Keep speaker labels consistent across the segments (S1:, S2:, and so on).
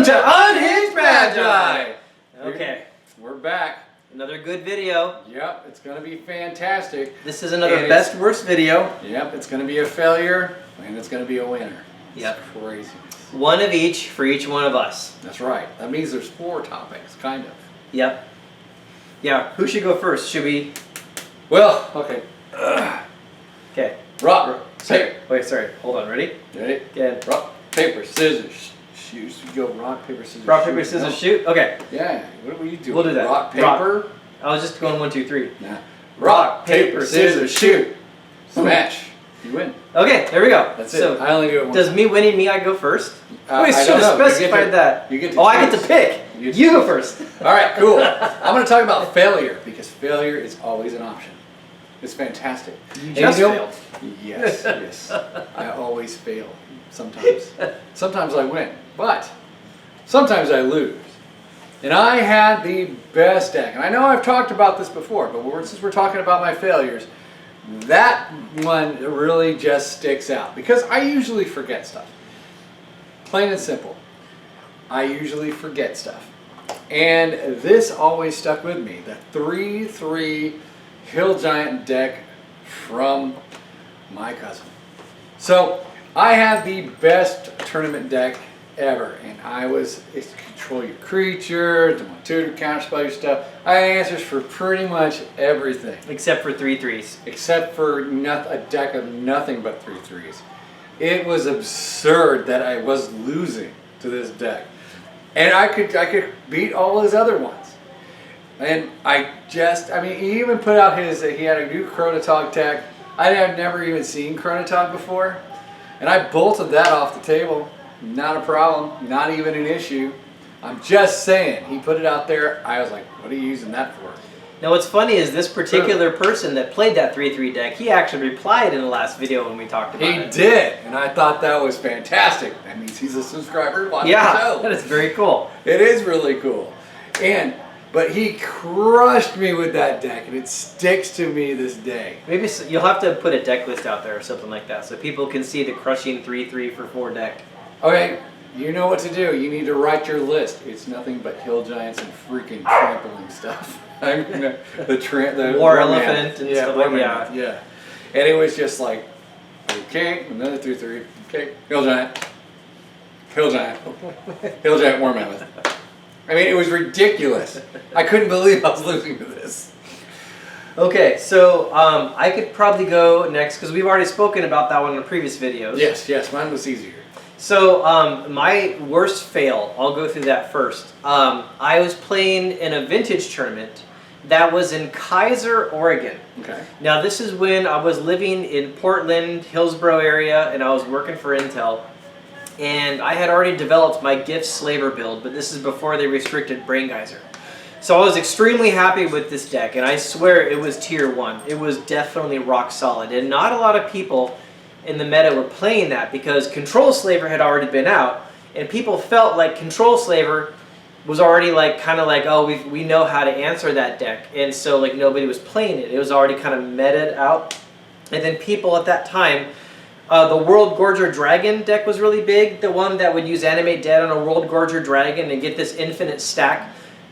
S1: to Unhinged Magi!
S2: Okay.
S1: We're back.
S2: Another good video.
S1: Yep, it's going to be fantastic.
S2: This is another best worst video.
S1: Yep, it's going to be a failure and it's going to be a winner.
S2: Yep.
S1: It's crazy.
S2: One of each for each one of us.
S1: That's right. That means there's 4 topics, kind of.
S2: Yep. Yeah, who should go first? Should we?
S1: Well, okay.
S2: Okay.
S1: Rock, paper.
S2: Wait, sorry. Hold on. Ready?
S1: Ready?
S2: Again.
S1: Rock, paper, scissors, shoot. You go rock, paper, scissors,
S2: Rock, paper, scissors, shoot. Okay.
S1: Yeah. What will you do?
S2: We'll do that.
S1: Rock, paper.
S2: I was just going 1, 2, 3.
S1: Nah. Rock, paper, scissors, shoot. Smash. You win.
S2: Okay, there we go.
S1: That's it.
S2: So,
S1: I only do it once.
S2: does me winning me, I go first?
S1: I
S2: should
S1: don't
S2: have
S1: know.
S2: specified that.
S1: You get to
S2: I get
S1: choose.
S2: to pick. You go first.
S1: All right, cool. I'm going to talk about failure because failure is always an option. It's fantastic.
S2: You just failed.
S1: Yes, yes. I always fail. Sometimes. Sometimes I win, but sometimes I lose. And I had the best deck. And I know I've talked about this before, but since we're talking about my failures, that one really just sticks out because I usually forget stuff. Plain and simple. I usually forget stuff. And this always stuck with me. The 3/3 Hill Giant deck from my cousin. So I had the best tournament deck ever. And it's control your creatures, my tutor, counterspell your stuff. I had answers for pretty much everything.
S2: Except for 3/3s.
S1: Except for a deck of nothing but 3/3s. It was absurd that I was losing to this deck. And I could beat all his other ones. And he even put out he had a new Chronotog deck. I had never even seen Chronotog before. And I bolted that off the table. Not a problem, not even an issue. I'm just saying, he put it out there. I was like, what are you using that for?
S2: Now what's funny is this particular person that played that 3/3 deck, he actually replied in the last video when we talked about it.
S1: He did, and I thought that was fantastic. That means he's a subscriber watching the show.
S2: That is very cool.
S1: It is really cool. But he crushed me with that deck, and it sticks to me this day.
S2: Maybe you'll have to put a deck list out there or something like that so people can see the crushing 3/3 for 4 deck.
S1: Okay, you know what to do. You need to write your list. It's nothing but hill giants and freaking trampling stuff. the
S2: War elephant and stuff like
S1: that. Yeah. And it was just like, okay, another 3/3. Okay, hill giant, hill giant, hill giant, war mammoth. I mean, it was ridiculous. I couldn't believe I was losing to this.
S2: Okay, so I could probably go next because we've already spoken about that one in the previous videos.
S1: Yes, mine was easier.
S2: So my worst fail, I'll go through that first. I was playing in a vintage tournament that was in Kaiser, Oregon.
S1: Okay.
S2: Now this is when I was living in Portland, Hillsboro area, and I was working for Intel. And I had already developed my Gift Slaver build, but this is before they restricted Brain Geyser. So I was extremely happy with this deck, and I swear it was tier 1. It was definitely rock solid, and not a lot of people in the meta were playing that because Control Slaver had already been out, and people felt like Control Slaver was already kind of like, oh, we know how to answer that deck, and so nobody was playing it. It was already kind of meted out, and then people at that time. The World Gorger Dragon deck was really big. The one that would use Animate Dead on a World Gorger Dragon and get this infinite stack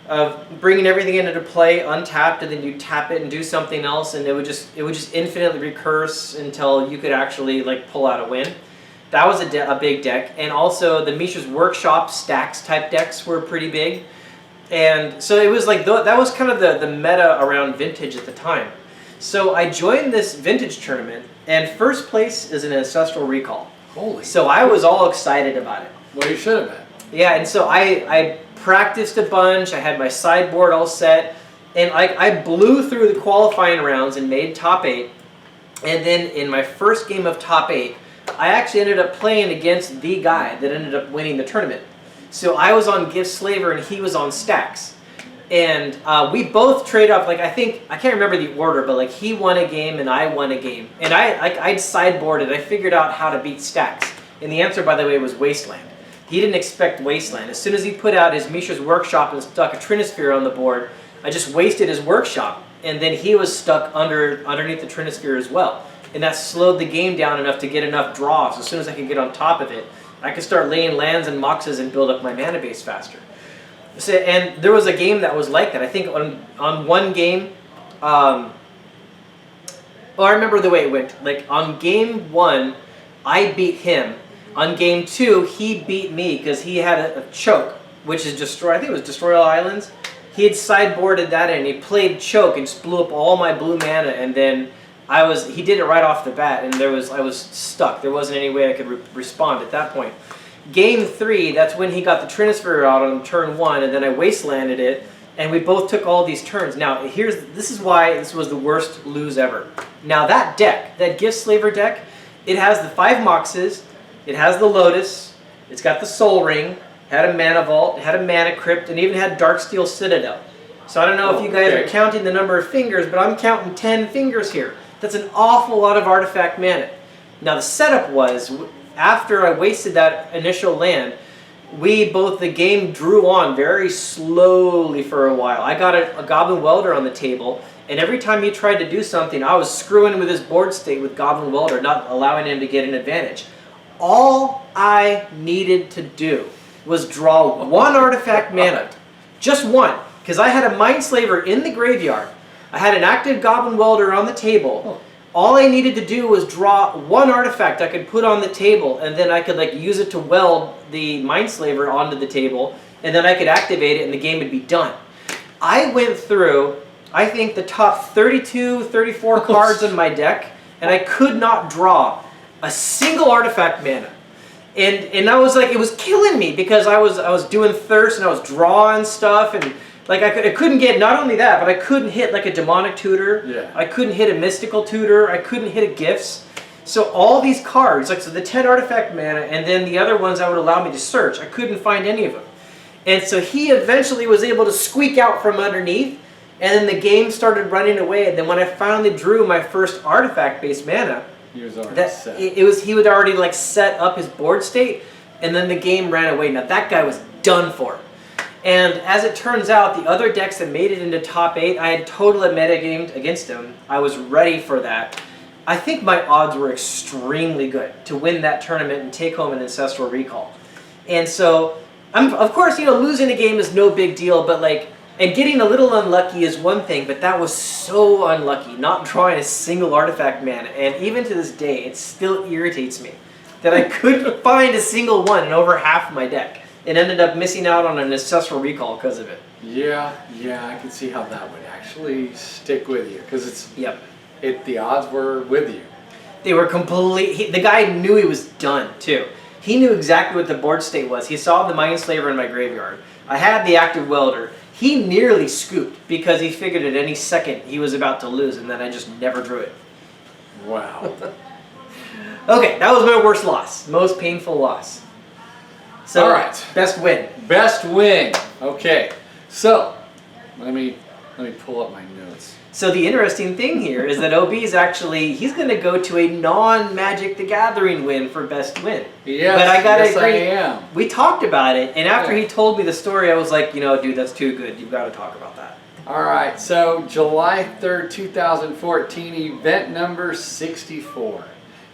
S2: of bringing everything into play untapped, and then you tap it and do something else, and it would just infinitely recurse until you could actually pull out a win. That was a big deck, and also the Mishra's Workshop stacks type decks were pretty big, and so it was that was kind of the meta around vintage at the time. So I joined this vintage tournament, and first place is an Ancestral Recall.
S1: Holy.
S2: So I was all excited about it.
S1: Well, you should have been.
S2: Yeah, and so I practiced a bunch. I had my sideboard all set, and I blew through the qualifying rounds and made top 8. And then in my first game of top 8, I actually ended up playing against the guy that ended up winning the tournament. So I was on Gift Slaver and he was on Stacks. And we both trade off, I can't remember the order, but he won a game and I won a game. And I'd sideboarded, I figured out how to beat Stacks. And the answer, by the way, was Wasteland. He didn't expect Wasteland. As soon as he put out his Mishra's Workshop and stuck a Trinisphere on the board, I just wasted his Workshop. And then he was stuck underneath the Trinisphere as well. And that slowed the game down enough to get enough draws. As soon as I could get on top of it, I could start laying lands and moxes and build up my mana base faster. So, and there was a game that was like that. I think on one game, I remember the way it went. Like on game 1, I beat him. On game 2, he beat me because he had a choke, which is destroy. I think it was Destroy All Islands. He had sideboarded that in. He played choke and just blew up all my blue mana, and then he did it right off the bat, and I was stuck. There wasn't any way I could respond at that point. Game 3, that's when he got the Trinisphere out on turn 1, and then I wastelanded it, and we both took all these turns. Now, this is why this was the worst lose ever. Now that deck, that Gift Slaver deck, it has the 5 Moxes, it has the Lotus, it's got the Soul Ring, had a Mana Vault, had a Mana Crypt, and even had Darksteel Citadel. So I don't know if you guys are counting the number of fingers, but I'm counting 10 fingers here. That's an awful lot of artifact mana. Now the setup was, after I wasted that initial land, the game drew on very slowly for a while. I got a Goblin Welder on the table, and every time he tried to do something, I was screwing with his board state with Goblin Welder, not allowing him to get an advantage. All I needed to do was draw 1 artifact mana. Just 1. Because I had a Mindslaver in the graveyard. I had an active Goblin Welder on the table. All I needed to do was draw 1 artifact I could put on the table, and then I could use it to weld the Mindslaver onto the table, and then I could activate it and the game would be done. I went through, I think, the top 32, 34 cards in my deck, and I could not draw a single artifact mana. And I was it was killing me because I was doing Thirst and I was drawing stuff, and I couldn't get, not only that, but I couldn't hit a Demonic Tutor.
S1: Yeah.
S2: I couldn't hit a Mystical Tutor. I couldn't hit a Gifts. So all these cards, so the 10 artifact mana, and then the other ones that would allow me to search, I couldn't find any of them. And so he eventually was able to squeak out from underneath, and then the game started running away. And then when I finally drew my first artifact-based mana,
S1: he was already set.
S2: He would already set up his board state, and then the game ran away. Now that guy was done for. And as it turns out, the other decks that made it into top 8, I had totally metagamed against him. I was ready for that. I think my odds were extremely good to win that tournament and take home an Ancestral Recall. And so, of course, losing a game is no big deal, but and getting a little unlucky is one thing, but that was so unlucky, not drawing a single artifact mana. And even to this day, it still irritates me that I couldn't find a single one in over half of my deck. And ended up missing out on an Ancestral Recall because of it.
S1: Yeah, I can see how that would actually stick with you, because the odds were with you.
S2: They were the guy knew he was done too. He knew exactly what the board state was. He saw the Mindslaver in my graveyard. I had the active Welder. He nearly scooped because he figured at any second he was about to lose, and then I just never drew it.
S1: Wow.
S2: Okay, that was my worst loss. Most painful loss. So,
S1: all right.
S2: Best win.
S1: Best win. Okay. So, let me pull up my notes.
S2: So the interesting thing here is that OB is he's going to go to a non-Magic the Gathering win for best win.
S1: Yes,
S2: but I gotta
S1: yes,
S2: agree.
S1: I am.
S2: We talked about it, and after he told me the story, I was like, dude, that's too good. You've got to talk about that.
S1: All right. So, July 3rd, 2014, event number 64.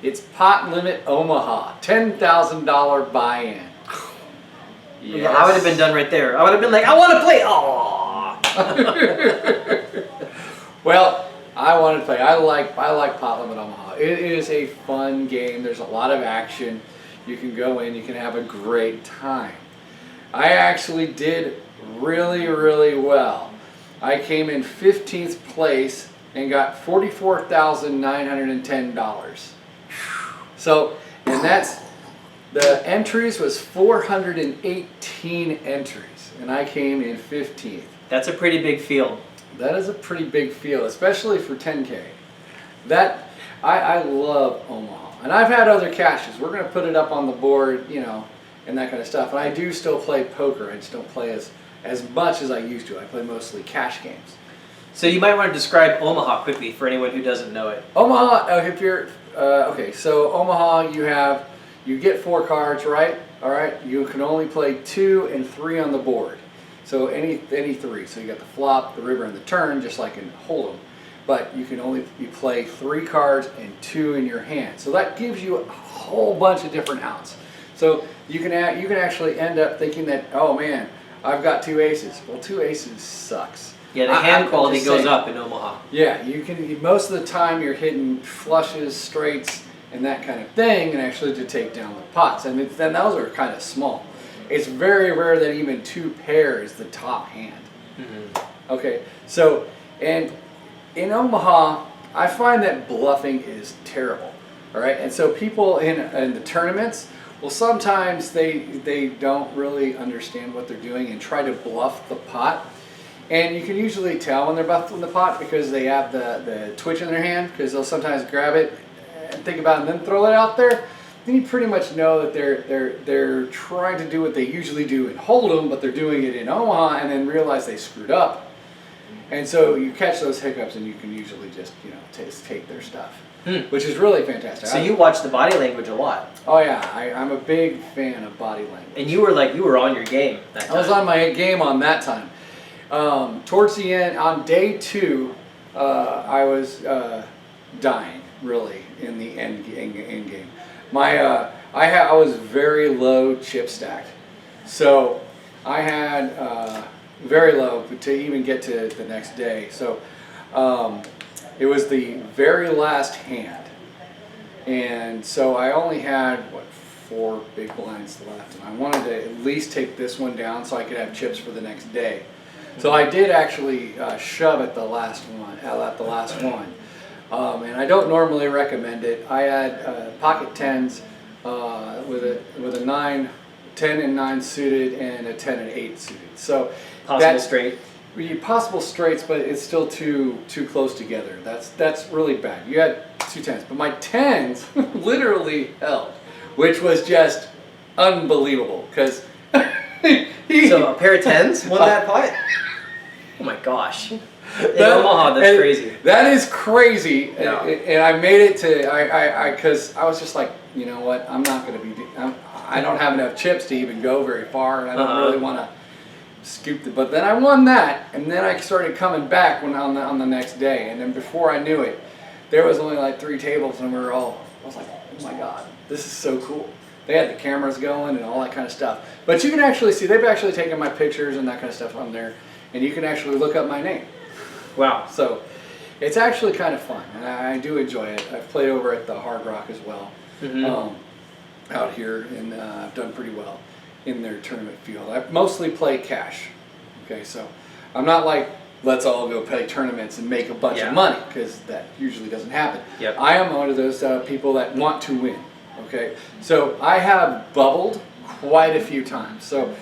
S1: It's Pot Limit Omaha, $10,000 buy-in. Yes.
S2: Yeah, I would have been done right there. I would have been like, I want to play. Aww.
S1: Well, I want to play. I like Pot Limit Omaha. It is a fun game. There's a lot of action. You can go in. You can have a great time. I actually did really, really well. I came in 15th place and got $44,910. So, and the entries was 418 entries, and I came in 15th.
S2: That's a pretty big field.
S1: That is a pretty big field, especially for 10K. I love Omaha, and I've had other caches. We're going to put it up on the board, and that kind of stuff. And I do still play poker. I just don't play as much as I used to. I play mostly cash games.
S2: So you might want to describe Omaha quickly for anyone who doesn't know it.
S1: Omaha, if you're okay, so Omaha, you get 4 cards, right? All right, you can only play 2 and 3 on the board. So any 3. So you got the flop, the river, and the turn, just like in Hold'em. But you play 3 cards and 2 in your hand. So that gives you a whole bunch of different outs. So you can actually end up thinking that, oh man, I've got 2 aces. Well, 2 aces sucks.
S2: Yeah, the hand quality
S1: just
S2: goes
S1: saying.
S2: up in Omaha.
S1: Yeah, you can. Most of the time, you're hitting flushes, straights, and that kind of thing, and actually to take down the pots. And then those are kind of small. It's very rare that even 2 pair is the top hand. Mm-hmm. Okay, so and in Omaha, I find that bluffing is terrible. All right, and so people in the tournaments, well, sometimes they don't really understand what they're doing and try to bluff the pot. And you can usually tell when they're bluffing the pot because they have the twitch in their hand, because they'll sometimes grab it and think about it and then throw it out there. Then you pretty much know that they're trying to do what they usually do in Hold'em, but they're doing it in Omaha and then realize they screwed up. And so you catch those hiccups and you can usually just take their stuff, which is really fantastic.
S2: So you watch the body language a lot.
S1: Oh yeah, I'm a big fan of body language.
S2: And you were on your game that time.
S1: I was on my game on that time. Towards the end, on day 2, I was dying really in the end game. I was very low chip stacked, so I had very low to even get to the next day. So it was the very last hand, and so I only had 4 big blinds left, and I wanted to at least take this one down so I could have chips for the next day. So I did actually shove at the last one, and I don't normally recommend it. I had pocket 10s with a 9, 10 and 9 suited, and a 10 and 8 suited. So
S2: possible straight.
S1: Possible straights, but it's still too close together. That's really bad. You had 2 10s, but my 10s literally held, which was just unbelievable because.
S2: So a pair of 10s won that pot? Oh my gosh. In Omaha, that's crazy.
S1: That is crazy.
S2: Yeah.
S1: And I made it to, because I was just like, you know what, I'm not going to be, I don't have enough chips to even go very far, and I don't really want to scoop the, but then I won that, and then I started coming back on the next day, and then before I knew it, there was only like 3 tables, and I was like, oh my God, this is so cool. They had the cameras going and all that kind of stuff. But you can actually see, they've actually taken my pictures and that kind of stuff on there, and you can actually look up my name.
S2: Wow.
S1: So it's actually kind of fun, and I do enjoy it. I've played over at the Hard Rock as well, out here, and I've done pretty well in their tournament field. I mostly play cash. Okay, so I'm not like, let's all go play tournaments and make a bunch of money, because that usually doesn't happen.
S2: Yep.
S1: I am one of those people that want to win. Okay, so I have bubbled quite a few times. So,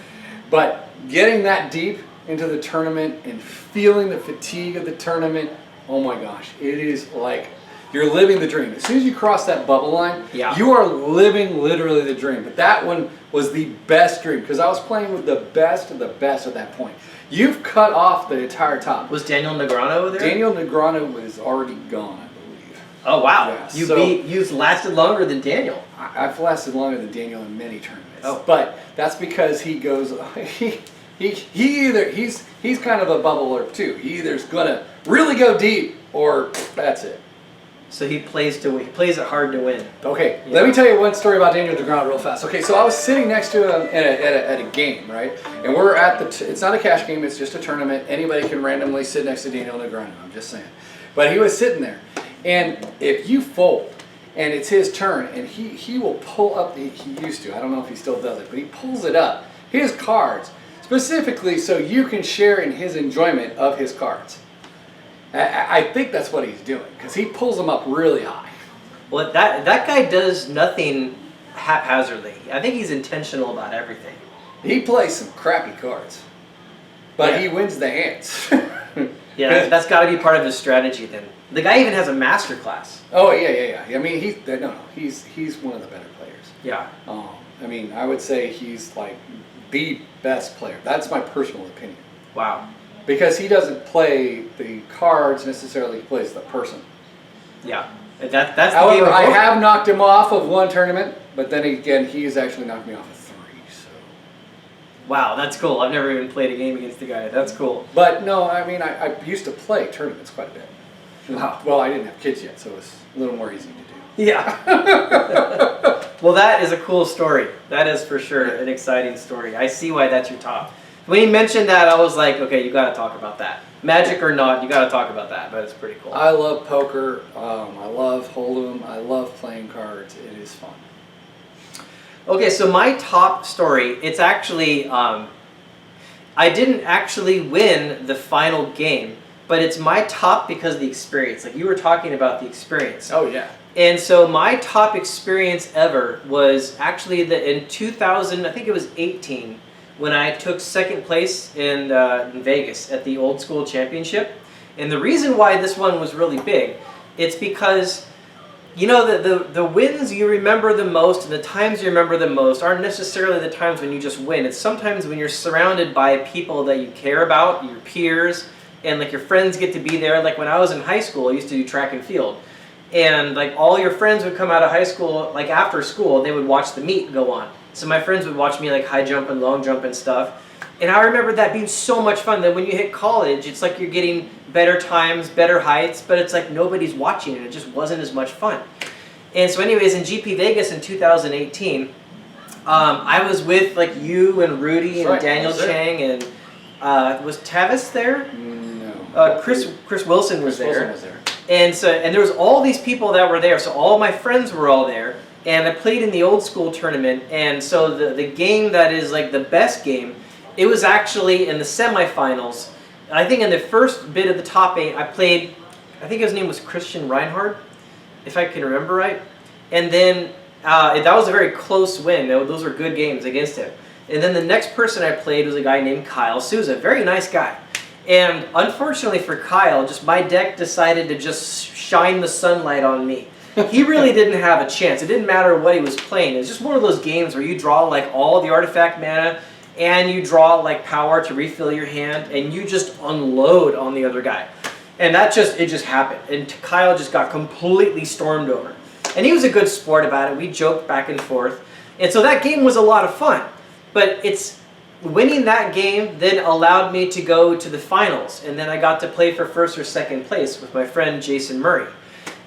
S1: but getting that deep into the tournament and feeling the fatigue of the tournament, oh my gosh, it is like you're living the dream. As soon as you cross that bubble line, you are living literally the dream. But that one was the best dream because I was playing with the best of the best at that point. You've cut off the entire top.
S2: Was Daniel Negreanu there?
S1: Daniel Negreanu was already gone, I believe.
S2: Oh wow!
S1: Yeah,
S2: you've lasted longer than Daniel.
S1: I've lasted longer than Daniel in many tournaments.
S2: Oh.
S1: But that's because he goes he's kind of a bubbler too. He either's gonna really go deep or that's it.
S2: So he plays it hard to win.
S1: Okay, let me tell you one story about Daniel Negreanu real fast. Okay, so I was sitting next to him at a game, right? And we're at it's not a cash game, it's just a tournament. Anybody can randomly sit next to Daniel Negreanu, I'm just saying. But he was sitting there. And if you fold, and it's his turn, and he will pull up, he used to, I don't know if he still does it, but he pulls it up, his cards, specifically so you can share in his enjoyment of his cards. I think that's what he's doing, because he pulls them up really high.
S2: Well, that guy does nothing haphazardly. I think he's intentional about everything.
S1: He plays some crappy cards, but he wins the hands.
S2: Yeah, that's got to be part of his strategy then. The guy even has a master class.
S1: Oh yeah. I mean, he's one of the better players.
S2: Yeah.
S1: I mean, I would say he's like the best player. That's my personal opinion.
S2: Wow.
S1: Because he doesn't play the cards necessarily; he plays the person.
S2: Yeah. That's the
S1: However,
S2: game
S1: I have knocked him off of one tournament, but then again, he's actually knocked me off of 3. So.
S2: Wow, that's cool. I've never even played a game against the guy. That's cool.
S1: But no, I mean, I used to play tournaments quite a bit.
S2: Wow.
S1: Well, I didn't have kids yet, so it was a little more easy to do.
S2: Yeah. Well, that is a cool story. That is for sure an exciting story. I see why that's your top. When you mentioned that, I was like, okay, you got to talk about that. Magic or not, you got to talk about that. But it's pretty cool.
S1: I love poker. I love Hold'em. I love playing cards. It is fun.
S2: Okay, so my top story, it's actually, I didn't actually win the final game, but it's my top because of the experience. Like you were talking about the experience.
S1: Oh, yeah.
S2: And so my top experience ever was actually in 2000, I think it was 18, when I took second place in Vegas at the Old School Championship. And the reason why this one was really big, it's because, you know, the wins you remember the most and the times you remember the most aren't necessarily the times when you just win. It's sometimes when you're surrounded by people that you care about, your peers, and like your friends get to be there. Like when I was in high school, I used to do track and field. And like all your friends would come out of high school, like after school, they would watch the meet go on. So my friends would watch me like high jump and long jump and stuff. And I remember that being so much fun that when you hit college, it's like you're getting better times, better heights, but it's like nobody's watching and it just wasn't as much fun. And so anyways, in GP Vegas in 2018, I was with like you and Rudy and Daniel Chang and was Tavis there?
S1: No.
S2: Chris Wilson was there.
S1: Wilson was there.
S2: And there was all these people that were there. So all my friends were all there. And I played in the Old School tournament. And so the game that is like the best game, it was actually in the semifinals. I think in the first bit of the top 8, I played, I think his name was Christian Reinhardt, if I can remember right. And then that was a very close win. Those were good games against him. And then the next person I played was a guy named Kyle Souza, very nice guy. And unfortunately for Kyle, just my deck decided to just shine the sunlight on me. He really didn't have a chance. It didn't matter what he was playing. It was just one of those games where you draw like all the artifact mana and you draw like power to refill your hand and you just unload on the other guy. And it just happened. And Kyle just got completely stormed over. And he was a good sport about it. We joked back and forth. And so that game was a lot of fun. But winning that game then allowed me to go to the finals. And then I got to play for first or second place with my friend Jason Murray.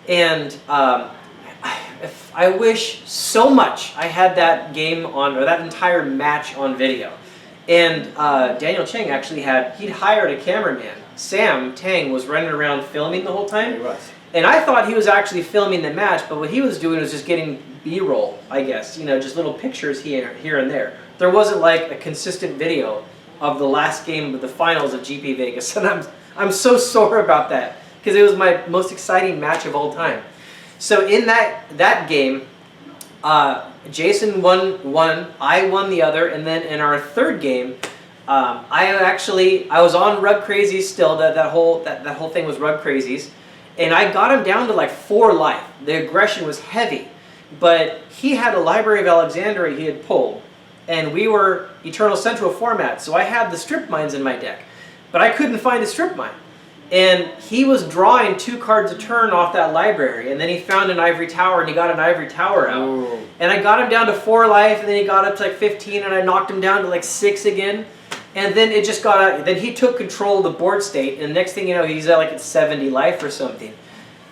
S2: And I wish so much I had that game on, or that entire match on video. And Daniel Chang actually he'd hired a cameraman. Sam Tang was running around filming the whole time.
S1: He was.
S2: And I thought he was actually filming the match, but what he was doing was just getting B-roll, I guess. You know, just little pictures here and there. There wasn't like a consistent video of the last game of the finals of GP Vegas. And I'm so sore about that, because it was my most exciting match of all time. So in that game, Jason won one, I won the other, and then in our third game, I was on Rug Crazies still. That whole thing was Rug Crazies, and I got him down to like 4 life. The aggression was heavy, but he had a Library of Alexandria he had pulled, and we were Eternal Central format, so I had the strip mines in my deck, but I couldn't find a strip mine. And he was drawing 2 cards a turn off that library, and then he found an Ivory Tower, and he got an Ivory Tower out. Ooh. And I got him down to 4 life, and then he got up to like 15, and I knocked him down to like 6 again. And then it just got out. Then he took control of the board state, and next thing you know, he's at 70 life or something.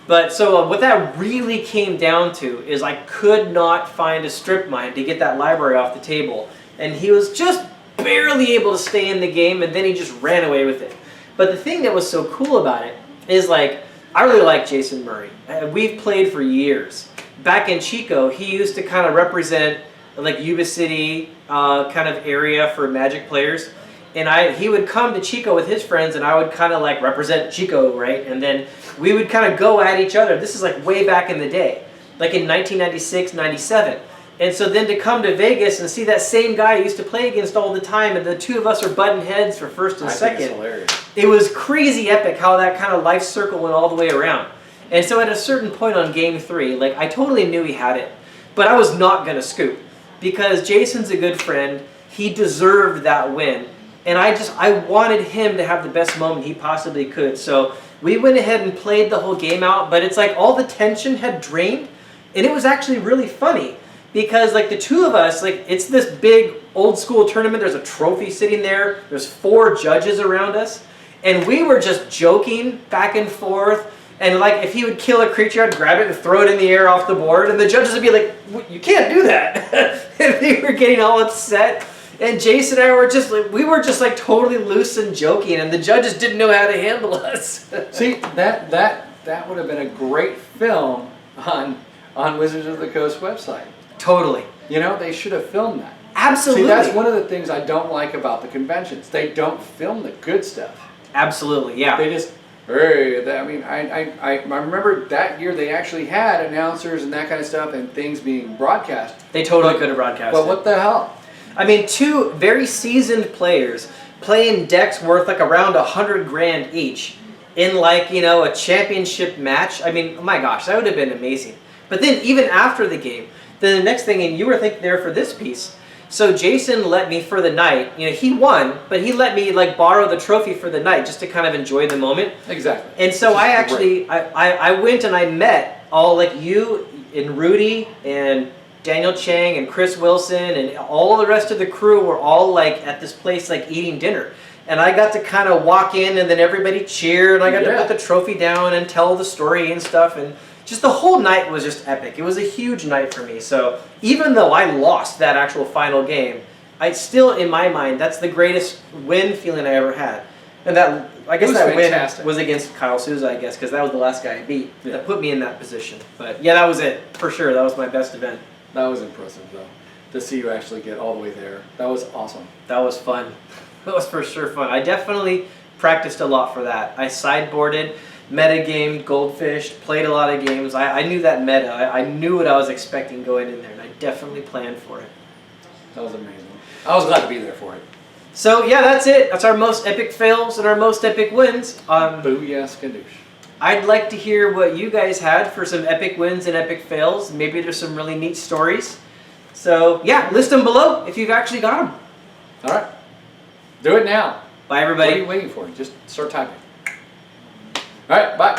S2: But so what that really came down to is I could not find a strip mine to get that library off the table. And he was just barely able to stay in the game, and then he just ran away with it. But the thing that was so cool about it is, like, I really like Jason Murray. We've played for years. Back in Chico, he used to kind of represent like Yuba City kind of area for Magic players. And he would come to Chico with his friends, and I would kind of like represent Chico, right? And then we would kind of go at each other. This is like way back in the day, like in 1996, 97. And so then to come to Vegas and see that same guy I used to play against all the time, and the two of us are butting heads for first and second.
S1: Think it's hilarious.
S2: It was crazy epic how that kind of life circle went all the way around. And so at a certain point on game 3, like I totally knew he had it, but I was not going to scoop because Jason's a good friend. He deserved that win. And I wanted him to have the best moment he possibly could. So we went ahead and played the whole game out, but it's like all the tension had drained, and it was actually really funny because like the two of us, like it's this big old school tournament. There's a trophy sitting there. There's 4 judges around us, and we were just joking back and forth, And like if he would kill a creature, I'd grab it and throw it in the air off the board, and the judges would be like, "You can't do that." And they were getting all upset. And Jason and I were just like, we were just like totally loose and joking, and the judges didn't know how to handle us.
S1: See, that would have been a great film on Wizards of the Coast website.
S2: Totally.
S1: You know, they should have filmed that.
S2: Absolutely.
S1: See, that's one of the things I don't like about the conventions. They don't film the good stuff.
S2: Absolutely, yeah.
S1: They just, hey, I remember that year they actually had announcers and that kind of stuff and things being broadcast.
S2: They totally could have broadcast
S1: But
S2: it.
S1: what the hell?
S2: I mean, two very seasoned players playing decks worth like around $100,000 each in like, you know, a championship match. I mean, oh my gosh, that would have been amazing. But then even after the game, then the next thing, and you were there for this piece. So Jason let me for the night, you know, he won, but he let me like borrow the trophy for the night just to kind of enjoy the moment.
S1: Exactly.
S2: And so I actually, I went and I met all like you and Rudy and Daniel Chang and Chris Wilson and all the rest of the crew were all like at this place like eating dinner. And I got to kind of walk in and then everybody cheered and I got to put the trophy down and tell the story and stuff. And just the whole night was just epic. It was a huge night for me. So even though I lost that actual final game, I still, in my mind, that's the greatest win feeling I ever had. And that, I guess that
S1: fantastic.
S2: win was against Kyle Souza, I guess, because that was the last guy I beat. Yeah. That put me in that position. But yeah, that was it. For sure, that was my best event.
S1: That was impressive, though, to see you actually get all the way there. That was awesome.
S2: That was fun. That was for sure fun. I definitely practiced a lot for that. I sideboarded, metagamed, goldfished, played a lot of games. I knew that meta. I knew what I was expecting going in there, and I definitely planned for it.
S1: That was amazing. I was glad to be there for it.
S2: So yeah, that's it. That's our most epic fails and our most epic wins.
S1: Booyah skadoosh.
S2: I'd like to hear what you guys had for some epic wins and epic fails. Maybe there's some really neat stories. So yeah, list them below if you've actually got them.
S1: All right. Do it now.
S2: Bye, everybody.
S1: What are you waiting for? Just start typing. All right, bye.